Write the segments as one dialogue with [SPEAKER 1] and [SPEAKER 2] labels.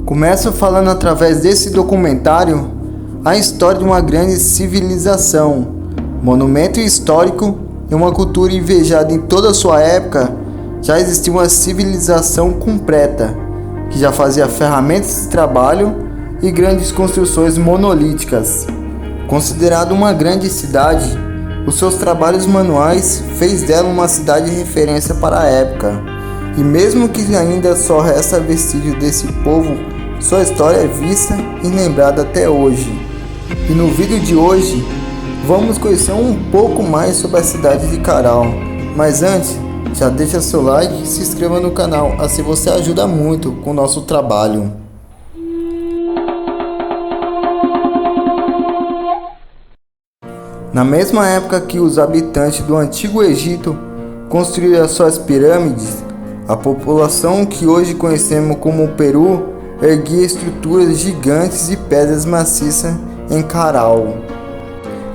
[SPEAKER 1] Começo falando através desse documentário a história de uma grande civilização, monumento histórico e uma cultura invejada em toda a sua época. Já existia uma civilização completa, que já fazia ferramentas de trabalho e grandes construções monolíticas. Considerada uma grande cidade, os seus trabalhos manuais fez dela uma cidade de referência para a época. E mesmo que ainda só resta vestígio desse povo, sua história é vista e lembrada até hoje. E no vídeo de hoje, vamos conhecer um pouco mais sobre a cidade de Caral. Mas antes, já deixa seu like e se inscreva no canal, assim você ajuda muito com o nosso trabalho. Na mesma época que os habitantes do Antigo Egito construíram suas pirâmides, a população que hoje conhecemos como Peru erguia estruturas gigantes de pedras maciças em Caral,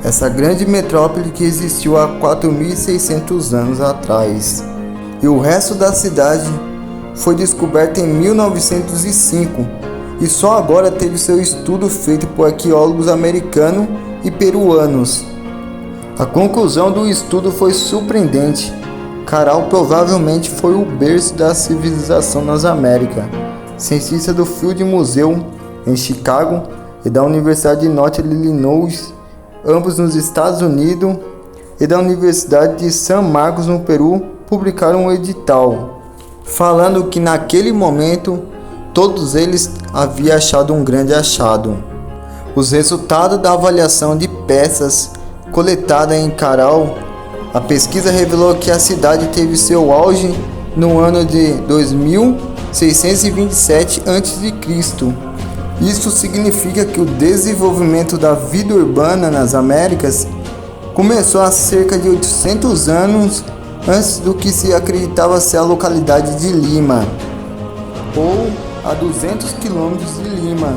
[SPEAKER 1] essa grande metrópole que existiu há 4.600 anos atrás. E o resto da cidade foi descoberto em 1905 e só agora teve seu estudo feito por arqueólogos americanos e peruanos. A conclusão do estudo foi surpreendente. Caral provavelmente foi o berço da civilização nas Américas. Cientistas do Field Museum em Chicago e da Universidade de North Illinois, ambos nos Estados Unidos, e da Universidade de San Marcos no Peru, publicaram um edital falando que naquele momento todos eles haviam achado um grande achado. Os resultados da avaliação de peças coletada em Caral, a pesquisa revelou que a cidade teve seu auge no ano de 2627 a.C. Isso significa que o desenvolvimento da vida urbana nas Américas começou há cerca de 800 anos antes do que se acreditava ser a localidade de Lima, ou a 200 quilômetros de Lima.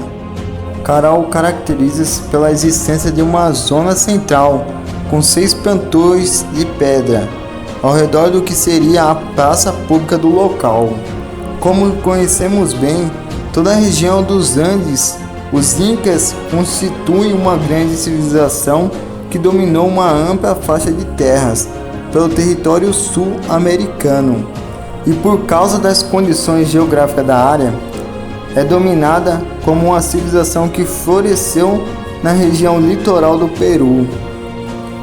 [SPEAKER 1] Caral caracteriza-se pela existência de uma zona central, com 6 plantões de pedra, ao redor do que seria a praça pública do local. Como conhecemos bem, toda a região dos Andes, os Incas constituem uma grande civilização que dominou uma ampla faixa de terras pelo território sul-americano. E por causa das condições geográficas da área, é dominada como uma civilização que floresceu na região litoral do Peru.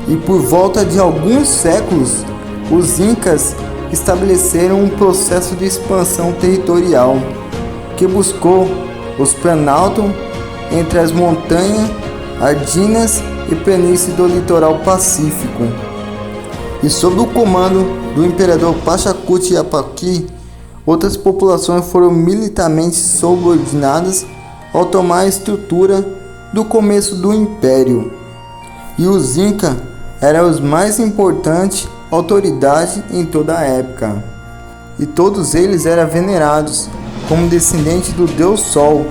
[SPEAKER 1] E por volta de alguns séculos, os Incas estabeleceram um processo de expansão territorial que buscou os planaltos entre as montanhas andinas e planície do litoral pacífico. E sob o comando do imperador Pachacuti Yapaqui, outras populações foram militarmente subordinadas ao tomar a estrutura do começo do império. E os Incas eram os mais importantes autoridades em toda a época. E todos eles eram venerados como descendentes do Deus Sol.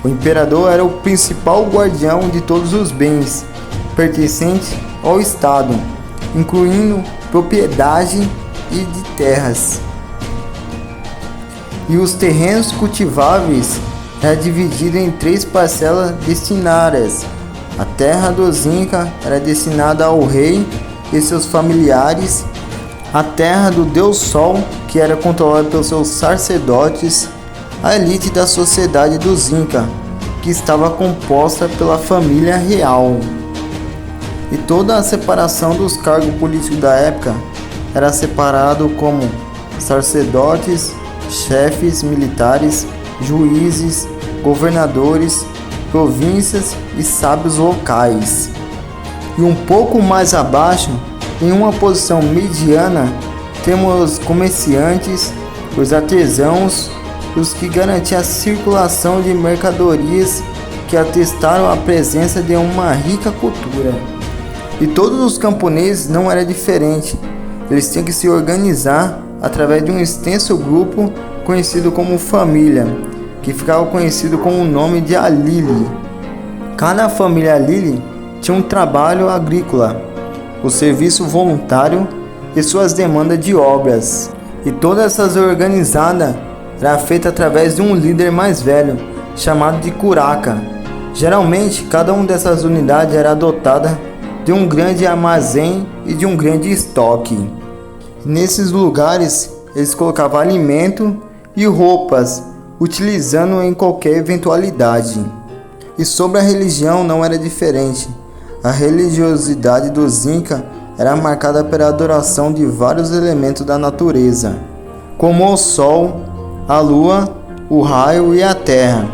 [SPEAKER 1] O imperador era o principal guardião de todos os bens pertencentes ao Estado, incluindo propriedade e de terras. E os terrenos cultiváveis eram divididos em 3 parcelas destinárias. A terra dos Incas era destinada ao rei e seus familiares. A terra do Deus Sol, que era controlada pelos seus sacerdotes. A elite da sociedade dos Incas, que estava composta pela família real. E toda a separação dos cargos políticos da época era separado como sacerdotes, chefes militares, juízes, governadores, províncias e sábios locais. E um pouco mais abaixo, em uma posição mediana, temos os comerciantes, os artesãos, os que garantiam a circulação de mercadorias, que atestaram a presença de uma rica cultura. E todos os camponeses não era diferente. Eles tinham que se organizar através de um extenso grupo conhecido como família, que ficava conhecido com o nome de Alili. Cada família Alili tinha um trabalho agrícola, o serviço voluntário e suas demandas de obras. E todas essas organizadas era feita através de um líder mais velho, chamado de curaca. Geralmente, cada uma dessas unidades era dotada de um grande armazém e de um grande estoque. Nesses lugares, eles colocavam alimento e roupas, utilizando em qualquer eventualidade. E sobre a religião não era diferente. A religiosidade dos Incas era marcada pela adoração de vários elementos da natureza, como o sol, a lua, o raio e a terra.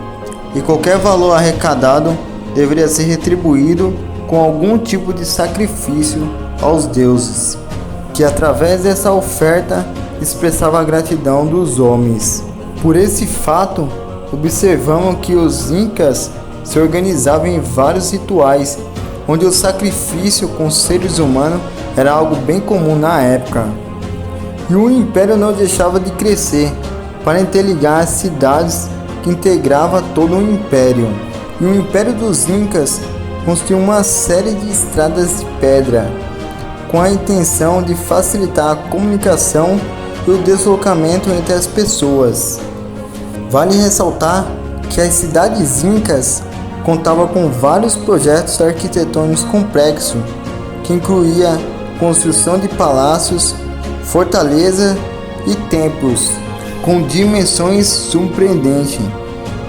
[SPEAKER 1] E qualquer valor arrecadado deveria ser retribuído com algum tipo de sacrifício aos deuses, que através dessa oferta expressava a gratidão dos homens. Por esse fato, observamos que os Incas se organizavam em vários rituais, onde o sacrifício com seres humanos era algo bem comum na época. E o império não deixava de crescer para interligar as cidades que integrava todo o império. E o império dos Incas construiu uma série de estradas de pedra, com a intenção de facilitar a comunicação e o deslocamento entre as pessoas. Vale ressaltar que as cidades incas contavam com vários projetos arquitetônicos complexos, que incluía construção de palácios, fortalezas e templos, com dimensões surpreendentes.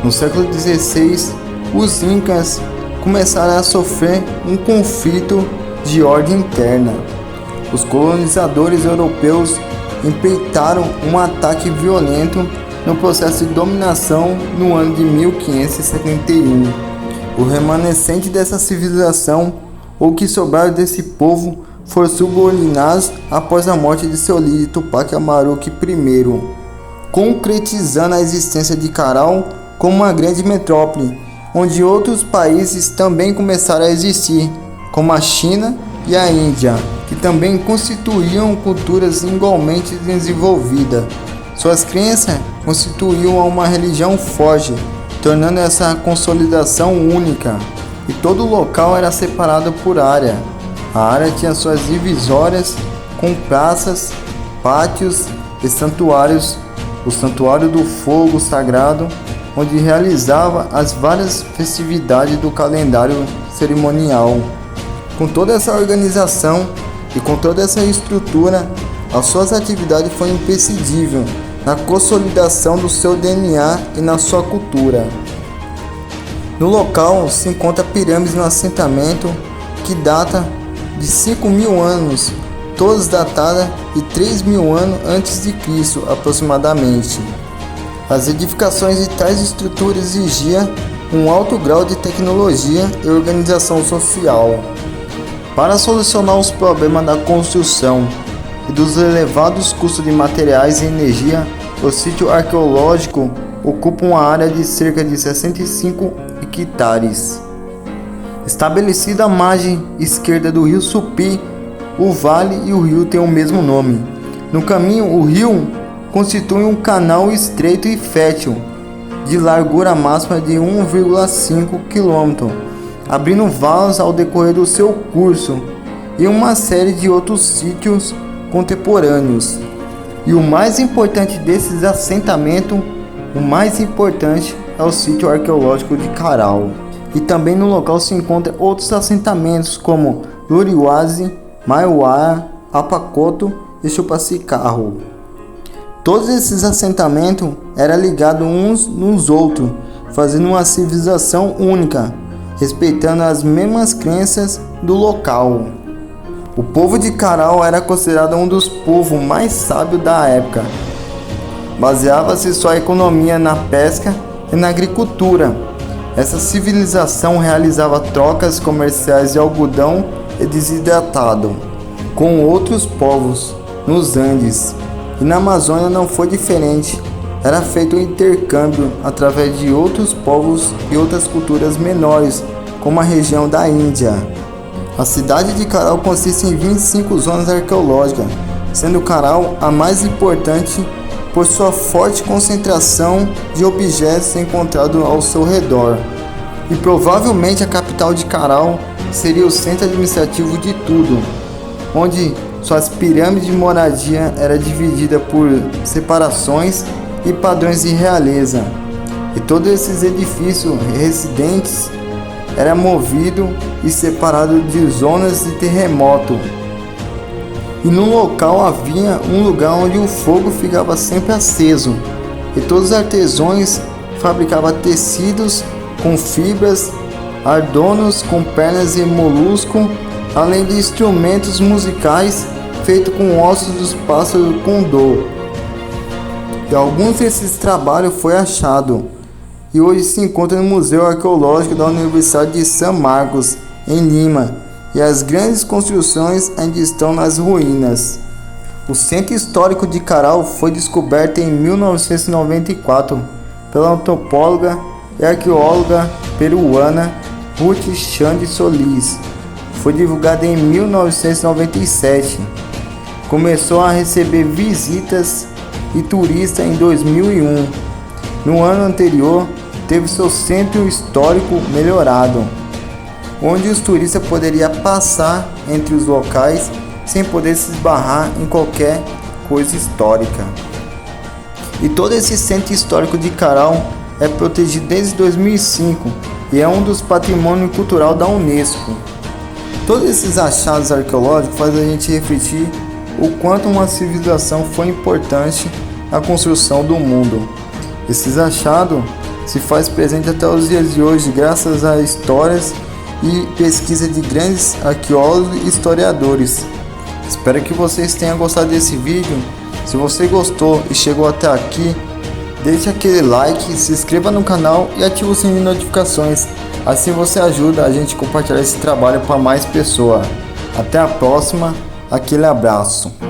[SPEAKER 1] No século XVI, os incas começaram a sofrer um conflito de ordem interna. Os colonizadores europeus empreitaram um ataque violento no processo de dominação no ano de 1571. O remanescente dessa civilização, ou que sobraram desse povo, foram subordinados após a morte de seu líder Tupac Amaru I, concretizando a existência de Caral como uma grande metrópole, onde outros países também começaram a existir, como a China e a Índia, que também constituíam culturas igualmente desenvolvidas. Suas crenças constituíam uma religião forte, tornando essa consolidação única, e todo o local era separado por área. A área tinha suas divisórias com praças, pátios e santuários. O Santuário do Fogo Sagrado, onde realizava as várias festividades do calendário cerimonial. Com toda essa organização e com toda essa estrutura, as suas atividades foram imprescindíveis na consolidação do seu DNA e na sua cultura. No local se encontra pirâmides no assentamento que data de 5.000 anos, todas datadas de 3.000 anos antes de Cristo aproximadamente. As edificações de tais estruturas exigiam um alto grau de tecnologia e organização social. Para solucionar os problemas da construção e dos elevados custos de materiais e energia, o sítio arqueológico ocupa uma área de cerca de 65 hectares. Estabelecida à margem esquerda do rio Supi, o vale e o rio têm o mesmo nome. No caminho, o rio constitui um canal estreito e fértil, de largura máxima de 1,5 km, abrindo valas ao decorrer do seu curso, e uma série de outros sítios contemporâneos. E o mais importante desses assentamentos, é o sítio arqueológico de Caral. E também no local se encontram outros assentamentos como Luriwazi, Maiuara, Apacoto e Chupacicarro. Todos esses assentamentos eram ligados uns nos outros, fazendo uma civilização única, respeitando as mesmas crenças do local. O povo de Caral era considerado um dos povos mais sábios da época. Baseava-se sua economia na pesca e na agricultura. Essa civilização realizava trocas comerciais de algodão e desidratado com outros povos nos Andes. E na Amazônia não foi diferente. Era feito um intercâmbio através de outros povos e outras culturas menores, como a região da Índia. A cidade de Caral consiste em 25 zonas arqueológicas, sendo Caral a mais importante por sua forte concentração de objetos encontrados ao seu redor. E provavelmente a capital de Caral seria o centro administrativo de tudo, onde suas pirâmides de moradia era dividida por separações e padrões de realeza. E todos esses edifícios residentes eram movidos e separados de zonas de terremoto. E no local havia um lugar onde o fogo ficava sempre aceso. E todos os artesãos fabricavam tecidos com fibras, ardonos com pernas e molusco, além de instrumentos musicais feitos com ossos dos pássaros condor. E alguns desses trabalhos foi achado e hoje se encontra no Museu Arqueológico da Universidade de São Marcos, em Lima, e as grandes construções ainda estão nas ruínas. O Centro Histórico de Caral foi descoberto em 1994 pela antropóloga e arqueóloga peruana Ruth Xande Solis. Foi divulgado em 1997. Começou a receber visitas e turistas em 2001. No ano anterior, teve seu centro histórico melhorado, onde os turistas poderiam passar entre os locais sem poder se esbarrar em qualquer coisa histórica. E todo esse centro histórico de Caral é protegido desde 2005 e é um dos patrimônios cultural da Unesco. Todos esses achados arqueológicos fazem a gente refletir o quanto uma civilização foi importante na construção do mundo. Esses achados se faz presente até os dias de hoje graças a histórias e pesquisa de grandes arqueólogos e historiadores. Espero que vocês tenham gostado desse vídeo. Se você gostou e chegou até aqui, deixe aquele like, se inscreva no canal e ative o sininho de notificações. Assim você ajuda a gente a compartilhar esse trabalho para mais pessoas. Até a próxima, aquele abraço.